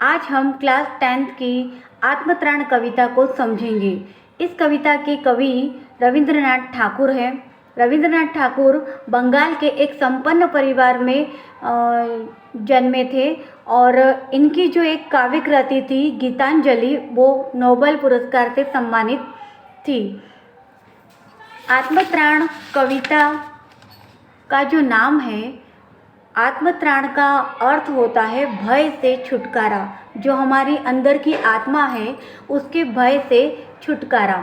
आज हम class 10th की आत्मत्राण कविता को समझेंगे। इस कविता के कवि रविंद्रनाथ ठाकुर हैं। रविंद्रनाथ ठाकुर बंगाल के एक संपन्न परिवार में जन्मे थे और इनकी जो एक काव्य कृति थी गीतांजलि, वो नोबेल पुरस्कार से सम्मानित थी। आत्मत्राण कविता का जो नाम है, आत्मत्राण का अर्थ होता है भय से छुटकारा। जो हमारी अंदर की आत्मा है उसके भय से छुटकारा।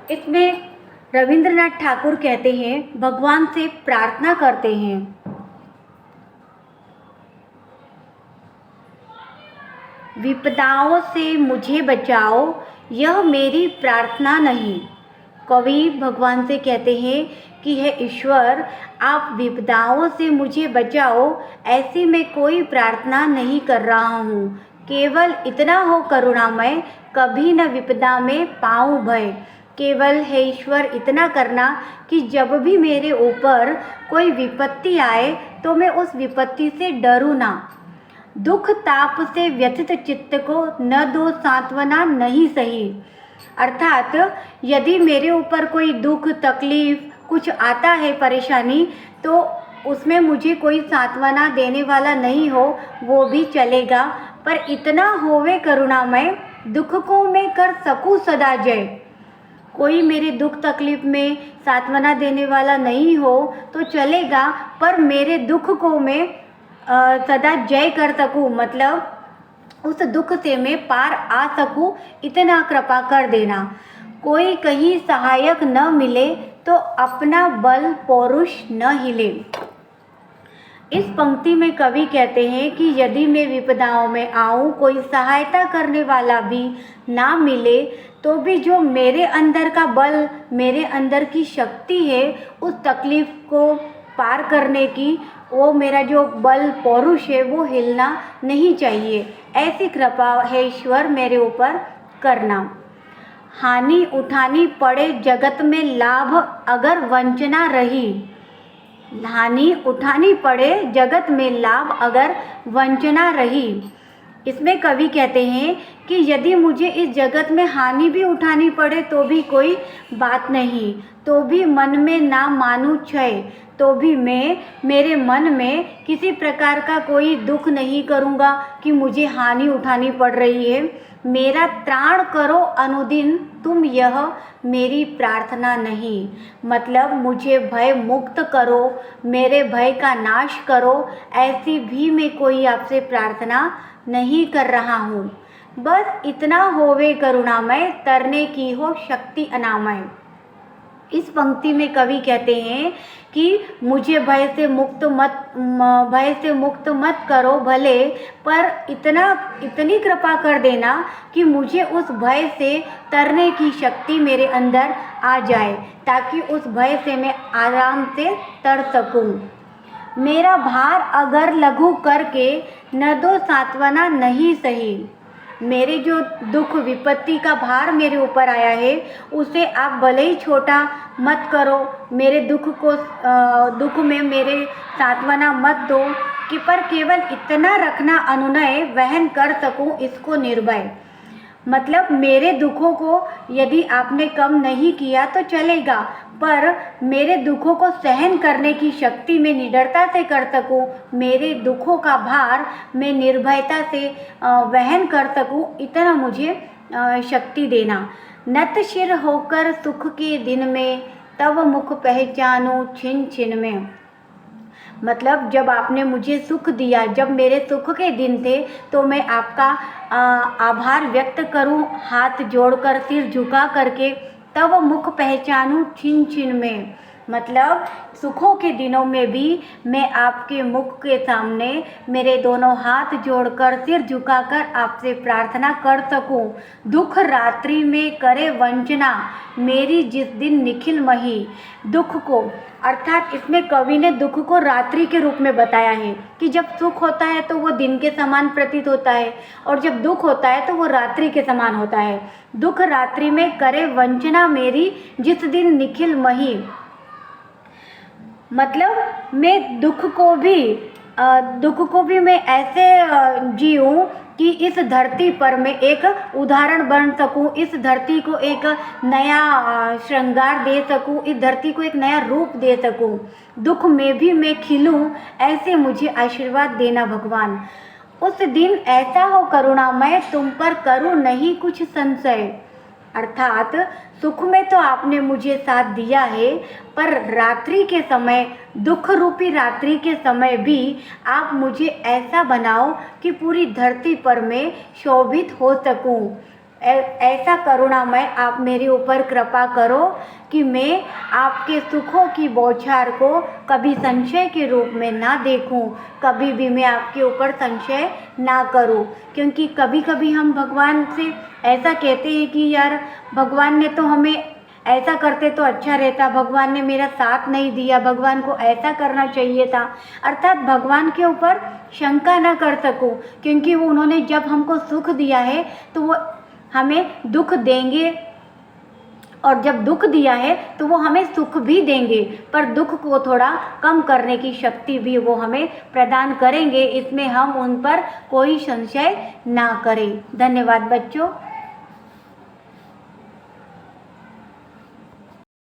इसमें रविंद्रनाथ ठाकुर कहते हैं, भगवान से प्रार्थना करते हैं, विपदाओं से मुझे बचाओ, यह मेरी प्रार्थना नहीं। कवि भगवान से कहते हैं कि हे ईश्वर, आप विपदाओं से मुझे बचाओ, ऐसी मैं कोई प्रार्थना नहीं कर रहा हूँ। केवल इतना हो करुणामय, कभी न विपदा में पाऊँ भय। केवल हे ईश्वर इतना करना कि जब भी मेरे ऊपर कोई विपत्ति आए तो मैं उस विपत्ति से डरूँ ना। दुख ताप से व्यथित चित्त को न दो सांत्वना नहीं सही। अर्थात यदि मेरे ऊपर कोई दुख तकलीफ कुछ आता है, परेशानी, तो उसमें मुझे कोई सांत्वना देने वाला नहीं हो वो भी चलेगा, पर इतना होवे करुणामय, दुख को मैं कर सकूं सदा जय। कोई मेरे दुख तकलीफ में सांत्वना देने वाला नहीं हो तो चलेगा, पर मेरे दुख को मैं सदा जय कर सकूं, मतलब उस दुख से मैं पार आ सकूं, इतना कृपा कर देना। कोई कहीं सहायक न मिले तो अपना बल पौरुष न हिले। इस पंक्ति में कवि कहते हैं कि यदि मैं विपदाओं में आऊं, कोई सहायता करने वाला भी ना मिले, तो भी जो मेरे अंदर का बल, मेरे अंदर की शक्ति है, उस तकलीफ को पार करने की, वो मेरा जो बल पौरुष है वो हिलना नहीं चाहिए। ऐसी कृपा है ईश्वर मेरे ऊपर करना। हानि उठानी पड़े जगत में लाभ अगर वंचना रही। हानि उठानी पड़े जगत में लाभ अगर वंचना रही। इसमें कवि कहते हैं कि यदि मुझे इस जगत में हानि भी उठानी पड़े तो भी कोई बात नहीं, तो भी मन में ना मानूं क्षय, तो भी मैं मेरे मन में किसी प्रकार का कोई दुख नहीं करूँगा कि मुझे हानि उठानी पड़ रही है। मेरा त्राण करो अनुदिन तुम, यह मेरी प्रार्थना नहीं। मतलब मुझे भय मुक्त करो, मेरे भय का नाश करो, ऐसी भी मैं कोई आपसे प्रार्थना नहीं कर रहा हूँ। बस इतना होवे करुणामय, तरने की हो शक्ति अनामय। इस पंक्ति में कवि कहते हैं कि मुझे भय से मुक्त मत करो भले, पर इतनी कृपा कर देना कि मुझे उस भय से तरने की शक्ति मेरे अंदर आ जाए, ताकि उस भय से मैं आराम से तर सकूं। मेरा भार अगर लघु करके न दो सांत्वना नहीं सही। मेरे जो दुख विपत्ति का भार मेरे ऊपर आया है उसे आप भले ही छोटा मत करो, मेरे दुख में मेरे सांत्वना मत दो, कि पर केवल इतना रखना अनुनय, वहन कर सकूं इसको निर्भय। मतलब मेरे दुखों को यदि आपने कम नहीं किया तो चलेगा, पर मेरे दुखों को सहन करने की शक्ति मैं निडरता से कर सकूं, मेरे दुखों का भार मैं निर्भयता से वहन कर सकूं, इतना मुझे शक्ति देना। नत शिर होकर सुख के दिन में, तब मुख पहचानूं छिन छिन में। मतलब जब आपने मुझे सुख दिया, जब मेरे सुख के दिन थे, तो मैं आपका आभार व्यक्त करूं, हाथ जोड़कर सिर झुका करके, तब मुख पहचानूं छिन छिन में। मतलब सुखों के दिनों में भी मैं आपके मुख के सामने मेरे दोनों हाथ जोड़कर सिर झुकाकर आपसे प्रार्थना कर सकूं। दुख रात्रि में करे वंचना, मेरी जिस दिन निखिल मही। दुख को, अर्थात इसमें कवि ने दुख को रात्रि के रूप में बताया है कि जब सुख होता है तो वो दिन के समान प्रतीत होता है, और जब दुख होता है तो वो रात्रि के समान होता है। दुख रात्रि में करे वंचना मेरी, जिस दिन निखिल मही। मतलब मैं दुख को भी मैं ऐसे जीऊँ कि इस धरती पर मैं एक उदाहरण बन सकूं, इस धरती को एक नया श्रृंगार दे सकूं, इस धरती को एक नया रूप दे सकूं, दुख में भी मैं खिलूं, ऐसे मुझे आशीर्वाद देना भगवान। उस दिन ऐसा हो करुणामय, तुम पर करूं नहीं कुछ संशय। अर्थात सुख में तो आपने मुझे साथ दिया है, पर रात्रि के समय, दुख रूपी रात्रि के समय भी आप मुझे ऐसा बनाओ कि पूरी धरती पर मैं शोभित हो सकूं। ऐसा करुणामय आप मेरे ऊपर कृपा करो कि मैं आपके सुखों की बौछार को कभी संशय के रूप में ना देखूं, कभी भी मैं आपके ऊपर संशय ना करूं। क्योंकि कभी कभी हम भगवान से ऐसा कहते हैं कि यार भगवान ने तो हमें ऐसा करते तो अच्छा रहता, भगवान ने मेरा साथ नहीं दिया, भगवान को ऐसा करना चाहिए था। अर्थात भगवान के ऊपर शंका ना कर सकूं, क्योंकि वो उन्होंने जब हमको सुख दिया है तो वो हमें दुख देंगे, और जब दुख दिया है तो वो हमें सुख भी देंगे, पर दुख को थोड़ा कम करने की शक्ति भी वो हमें प्रदान करेंगे। इसमें हम उन पर कोई संशय ना करें। धन्यवाद बच्चों।